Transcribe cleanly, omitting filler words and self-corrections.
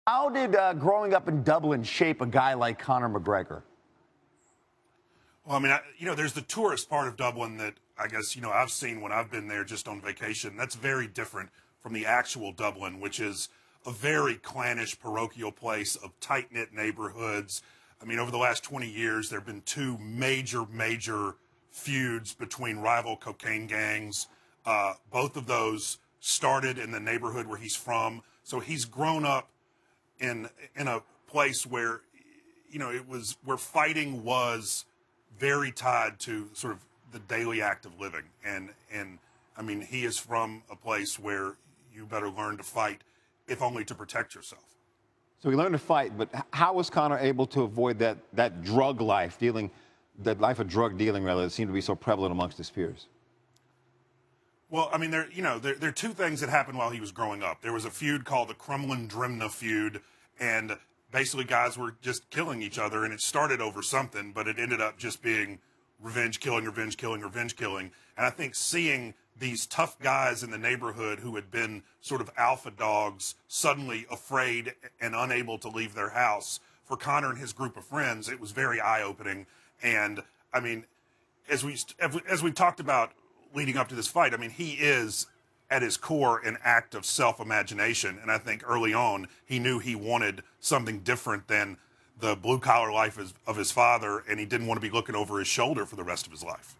How did growing up in Dublin shape a guy like Conor McGregor? Well, I mean, there's the tourist part of Dublin that I guess, I've seen when I've been there just on vacation. That's very different from the actual Dublin, which is a very clannish, parochial place of tight-knit neighborhoods. I mean, over the last 20 years, there have been two major feuds between rival cocaine gangs. Both of those started in the neighborhood where he's from. So he's grown up in a place where, where fighting was very tied to sort of the daily act of living. And I mean, he is from a place where you better learn to fight, if only to protect yourself. So he learned to fight, but how was Conor able to avoid that drug life, that life of drug dealing, rather, that seemed to be so prevalent amongst his peers? Well, I mean, there are two things that happened while he was growing up. There was a feud called the Kremlin-Drimna feud, and basically guys were just killing each other, and it started over something, but it ended up just being revenge killing. And I think seeing these tough guys in the neighborhood who had been sort of alpha dogs suddenly afraid and unable to leave their house, for Conor and his group of friends, it was very eye-opening. And, I mean, as we talked about leading up to this fight, I mean, he is, at his core, an act of self-imagination. And I think early on, he knew he wanted something different than the blue-collar life of his father, and he didn't want to be looking over his shoulder for the rest of his life.